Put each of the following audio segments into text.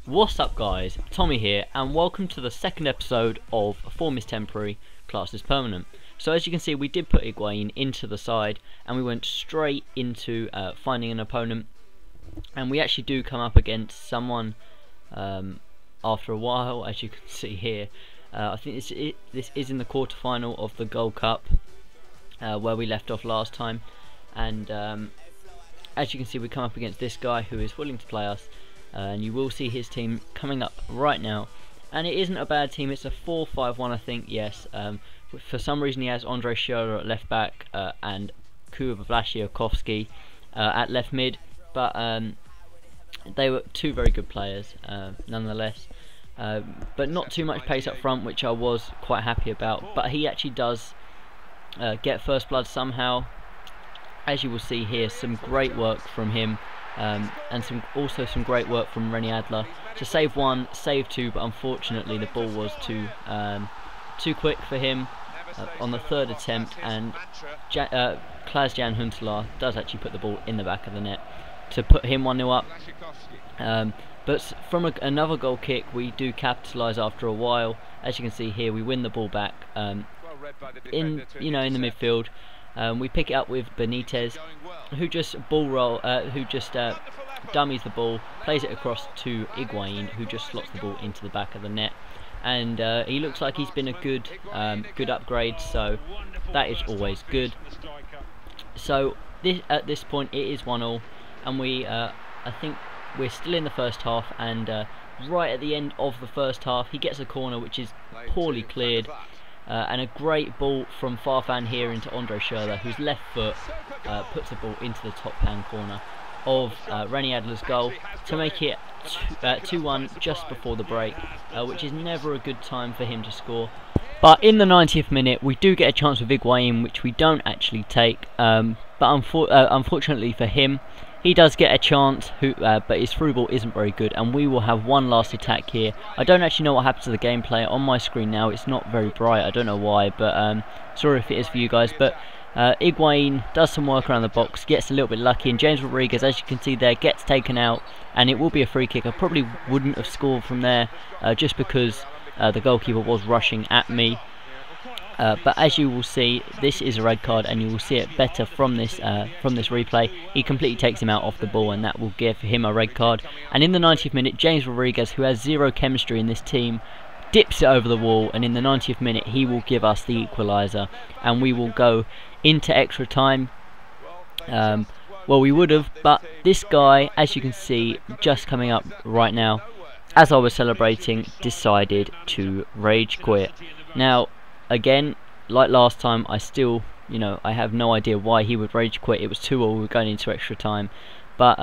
What's up guys, Tommy here and welcome to the second episode of Form is Temporary, Class is Permanent. So as you can see, we did put Higuain into the side and we went straight into finding an opponent, and we actually do come up against someone after a while, as you can see here. I think this is in the quarterfinal of the Gold Cup, where we left off last time, and as you can see we come up against this guy who is willing to play us. And you will see his team coming up right now, and it isn't a bad team. It's a 4-5-1, I think. Yes, for some reason he has SCHURRLE at left back and Vlasiakovsky at left mid, but they were two very good players nonetheless, but not too much pace up front, which I was quite happy about. But he actually does get first blood somehow, as you will see here. Some great work from him. And also some great work from René Adler to save one, save two, but unfortunately the ball was too quick for him on the third attempt, and Klaas-Jan Huntelaar does actually put the ball in the back of the net to put him 1-0 up. But from another goal kick, we do capitalise after a while. As you can see here, we win the ball back in the midfield. We pick it up with Benitez, who just dummies the ball, plays it across to Higuain, who just slots the ball into the back of the net, and he looks like he's been a good upgrade, so that is always good. So at this point it is 1-1, and I think we're still in the first half, and right at the end of the first half he gets a corner which is poorly cleared. And a great ball from Farfan here into SCHURRLE, whose left foot puts the ball into the top hand corner of René Adler's goal to make it 2-1 just before the break, which is never a good time for him to score. But in the 90th minute we do get a chance with Higuain, which we don't actually take, but unfortunately for him, he does get a chance, but his through ball isn't very good, and we will have one last attack here. I don't actually know what happens to the gameplay on my screen now. It's not very bright, I don't know why, but sorry if it is for you guys. But Higuain does some work around the box, gets a little bit lucky, and James Rodriguez, as you can see there, gets taken out, and it will be a free kick. I probably wouldn't have scored from there just because the goalkeeper was rushing at me. But as you will see, this is a red card, and you will see it better from this replay. He completely takes him out off the ball, and that will give him a red card. And in the 90th minute, James Rodriguez, who has zero chemistry in this team, dips it over the wall, and in the 90th minute he will give us the equaliser, and we will go into extra time. Well, we would have, but this guy, as you can see, just coming up right now, as I was celebrating, decided to rage quit. Now, again, like last time, I still, I have no idea why he would rage quit. It was 2-2, we were going into extra time. But,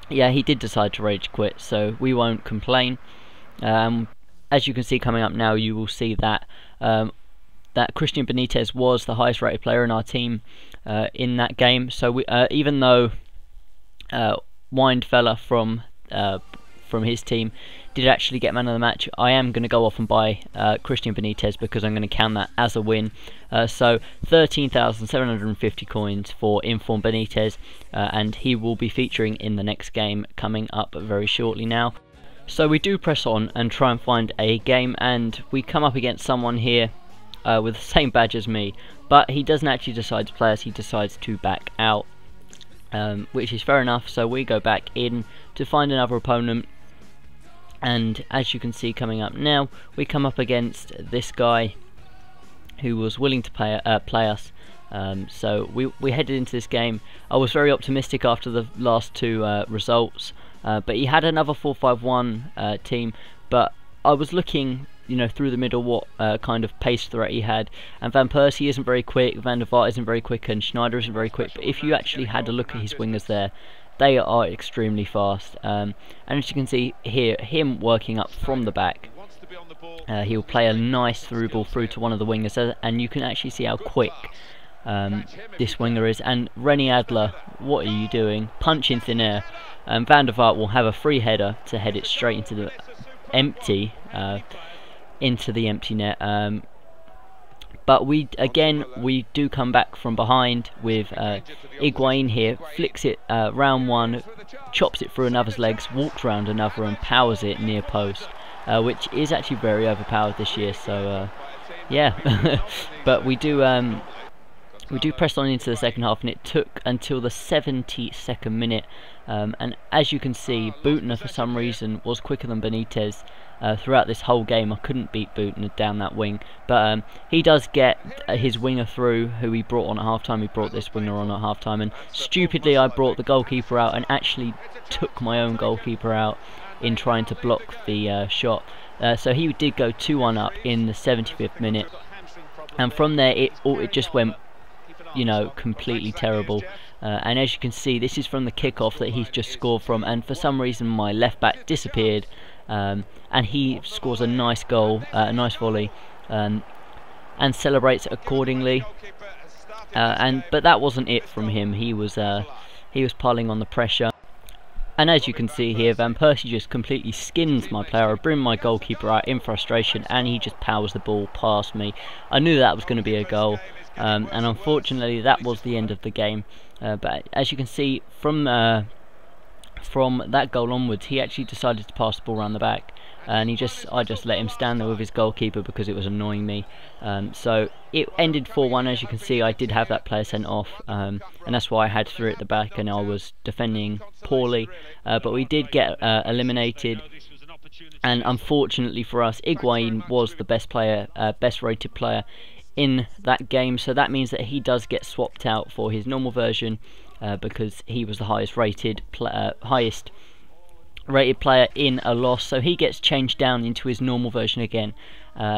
yeah, he did decide to rage quit, so we won't complain. As you can see coming up now, you will see that that Christian Benitez was the highest rated player in our team in that game. So we, even though Windfella from his team did actually get man of the match, I am going to go off and buy Christian Benitez because I'm going to count that as a win. So 13,750 coins for Inform Benitez, and he will be featuring in the next game coming up very shortly now. So we do press on and try and find a game, and we come up against someone here with the same badge as me, but he doesn't actually decide to play us, he decides to back out, which is fair enough. So we go back in to find another opponent, and as you can see coming up now, we come up against this guy who was willing to play us. So we headed into this game. I was very optimistic after the last two results, but he had another 4-5-1 team, but I was looking through the middle what kind of pace threat he had, and Van Persie isn't very quick, Van der Vaart isn't very quick, and Schneider isn't very quick. But if you actually had a look at his wingers there, they are extremely fast, and as you can see here, him working up from the back, he'll play a nice through ball through to one of the wingers, and you can actually see how quick this winger is. And René Adler, what are you doing? Punch in thin air. Van der Vaart will have a free header to head it straight into the empty net. But we do come back from behind with Higuain here, flicks it round one, chops it through another's legs, walks round another and powers it near post, which is actually very overpowered this year. So yeah, but we do press on into the second half, and it took until the 72nd minute, and as you can see, Butner for some reason was quicker than Benitez. Throughout this whole game I couldn't beat Butner down that wing, but he does get his winger through, who he brought on at half time. He brought this winger on at half time, and stupidly I brought the goalkeeper out and actually took my own goalkeeper out in trying to block the shot. So he did go 2-1 up in the 75th minute, and from there it just went, you know, completely terrible. And as you can see, this is from the kickoff that he's just scored from, and for some reason my left back disappeared, and he scores a nice goal, a nice volley, and celebrates accordingly. But that wasn't it from him. He was piling on the pressure. And as you can see here, Van Persie just completely skins my player. I bring my goalkeeper out in frustration, and he just powers the ball past me. I knew that was going to be a goal, and unfortunately that was the end of the game. But as you can see, from that goal onwards, he actually decided to pass the ball around the back, and I just let him stand there with his goalkeeper because it was annoying me. So it ended 4-1. As you can see, I did have that player sent off, and that's why I had 3 at the back, and I was defending poorly. But we did get eliminated, and unfortunately for us, Higuain was the best player, best rated player in that game. So that means that he does get swapped out for his normal version, because he was the highest rated player in a loss, so he gets changed down into his normal version again.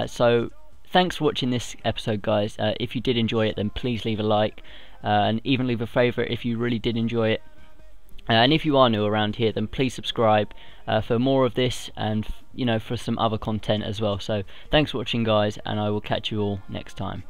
So thanks for watching this episode, guys. If you did enjoy it, then please leave a like, and even leave a favourite if you really did enjoy it. And if you are new around here, then please subscribe for more of this, and you know, for some other content as well. So thanks for watching, guys, and I will catch you all next time.